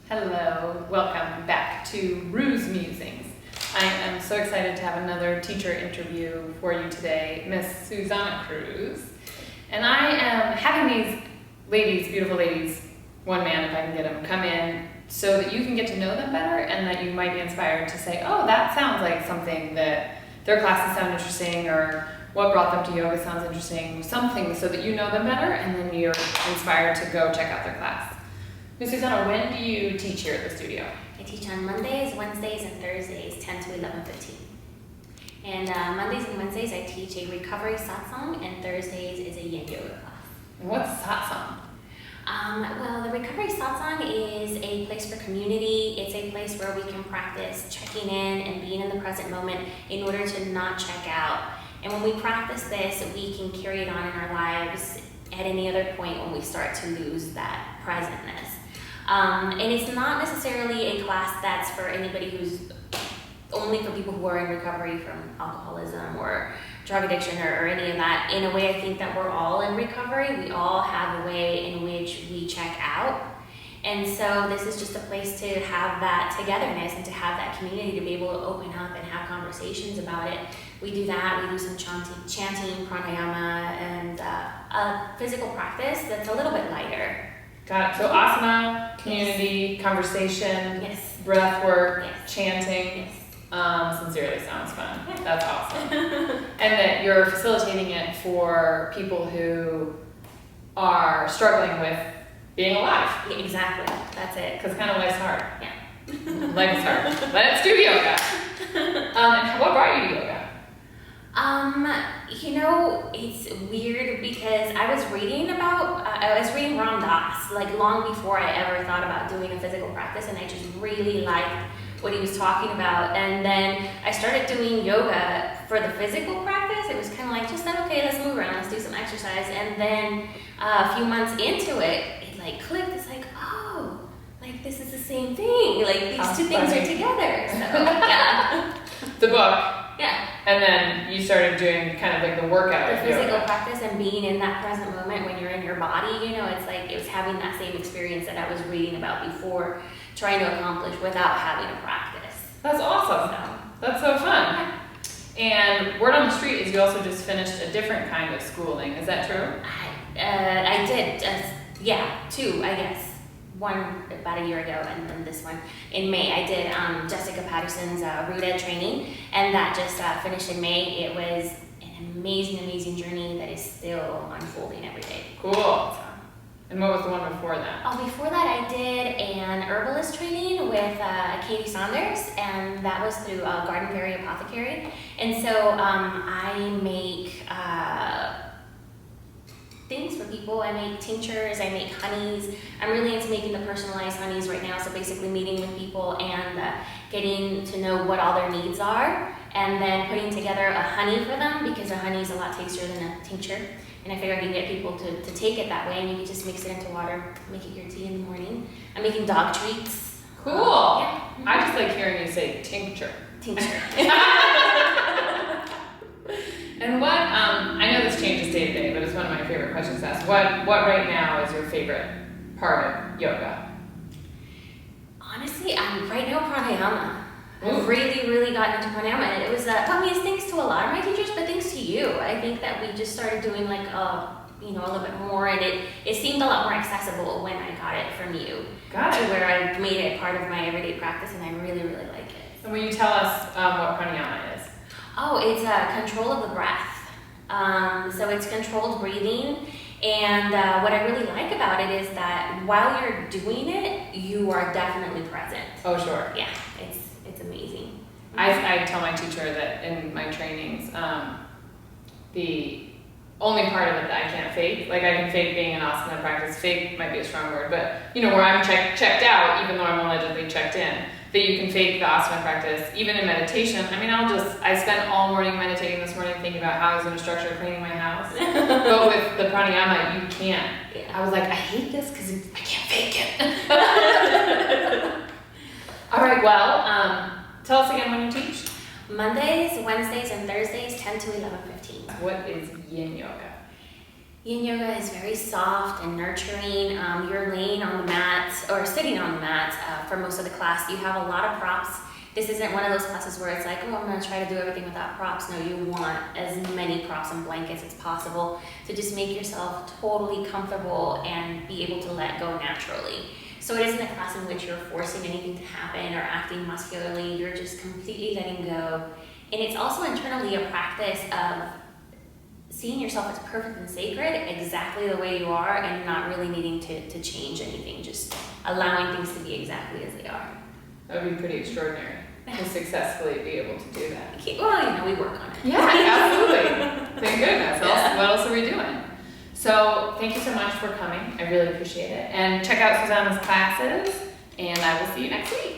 Hello, welcome back to Musings. I am so excited to have another teacher interview for you today, Miss Susana Cruz. And I am having these ladies, beautiful ladies, one man if I can get them, come in so that you can get to know them better and that you might be inspired to say, oh, that sounds like something that their classes sound interesting, or what brought them to yoga sounds interesting, something so that you know them better and then you're inspired to go check out their class. Ms. Susana, when do you teach here at the studio? I teach on Mondays, Wednesdays, and Thursdays, 10 to 11:15. And Mondays and Wednesdays I teach a recovery satsang, and Thursdays is a Ying Yoga class. And what's satsang? Well, the recovery satsang is a place for community. It's a place where we can practice checking in and being in the present moment in order to not check out. And when we practice this, we can carry it on in our lives at any other point when we start to lose that presentness. And it's not necessarily a class that's for anybody who's only for people who are in recovery from alcoholism or drug addiction or any of that. In a way, I think that we're all in recovery. We all have a way in which we check out. And so this is just a place to have that togetherness and to have that community to be able to open up and have conversations about it. We do that. We do some chanting, pranayama, and a physical practice that's a little bit lighter. Got it. So asana, community, yes. Conversation, Yes. breath work, Yes. chanting. Yes. Sincerely sounds fun. Yeah. That's awesome. And that you're facilitating it for people who are struggling with being alive. Yeah, exactly. That's it. Because kind of life's hard. Yeah. Life is hard. Let's do yoga. And what brought you to yoga? It's weird because I was reading Ram Dass, like long before I ever thought about doing a physical practice, and I just really liked what he was talking about. And then I started doing yoga for the physical practice. It was kind of like, just like, okay, let's move around, let's do some exercise. And then a few months into it, it like clicked. It's like, oh, like this is the same thing. Like these two things are together. So yeah. The book. Yeah. And then you started doing kind of like the workout. The of physical yoga. practice and being in that present moment when you're in your body, it's like it was having that same experience that I was reading about before, trying to accomplish without having to practice. That's awesome. So, That's so fun. And word on the street is you also just finished a different kind of schooling. Is that true? I did, two, I guess. One about a year ago, and then this one in May. I did Jessica Patterson's Root Ed training, and that just finished in May. It was an amazing journey that is still unfolding every day. Cool. So. And what was the one before that? Before that, I did an herbalist training with Katie Saunders, and that was through Garden Fairy Apothecary. And so I make things for people. I make tinctures, I make honeys. I'm really into making the personalized honeys right now, so basically meeting with people and getting to know what all their needs are, and then putting together a honey for them, because a honey is a lot tastier than a tincture. And I figure I can get people to take it that way, and you can just mix it into water, make it your tea in the morning. I'm making dog treats. Cool. Yeah. I just like hearing you say tincture. Tincture. And what, I know this changes day to day, but it's one of my favorite questions to ask. What right now is your favorite part of yoga? Honestly, I'm right now pranayama. Ooh. I've really gotten into pranayama, and it was, it's thanks to a lot of my teachers, but thanks to you. I think that we just started doing like, a little bit more, and it seemed a lot more accessible when I got it from you. Got it. To where I made it part of my everyday practice, and I really like it. And will you tell us what pranayama is? Oh, it's control of the breath. So it's controlled breathing. And what I really like about it is that while you're doing it, you are definitely present. Oh, sure. Yeah, it's amazing. I tell my teacher that in my trainings, the only part of it that I can't fake, like I can fake being in asana practice, fake might be a strong word, but where I'm checked out, even though I'm allegedly checked in, that you can fake the asana practice, even in meditation. I mean, I spent all morning meditating this morning thinking about how I was going to structure cleaning my house. But with the pranayama, you can't. Yeah. I was like, I hate this because I can't fake it. All right, well, tell us again when you teach. Mondays, Wednesdays, and Thursdays, 10 to 11:15. What is Yin Yoga? Yin Yoga is very soft and nurturing. You're laying on the mats or sitting on the mats for most of the class. You have a lot of props. This isn't one of those classes where it's like, oh, I'm going to try to do everything without props. No, you want as many props and blankets as possible to just make yourself totally comfortable and be able to let go naturally. So it isn't a class in which you're forcing anything to happen or acting muscularly. You're just completely letting go. And it's also internally a practice of seeing yourself as perfect and sacred exactly the way you are and not really needing to change anything, just allowing things to be exactly as they are. That would be pretty extraordinary to successfully be able to do that. Well, we work on it. Yeah, absolutely. Thank goodness. What else are we doing? So thank you so much for coming. I really appreciate it. And check out Susana's classes, and I will see you next week.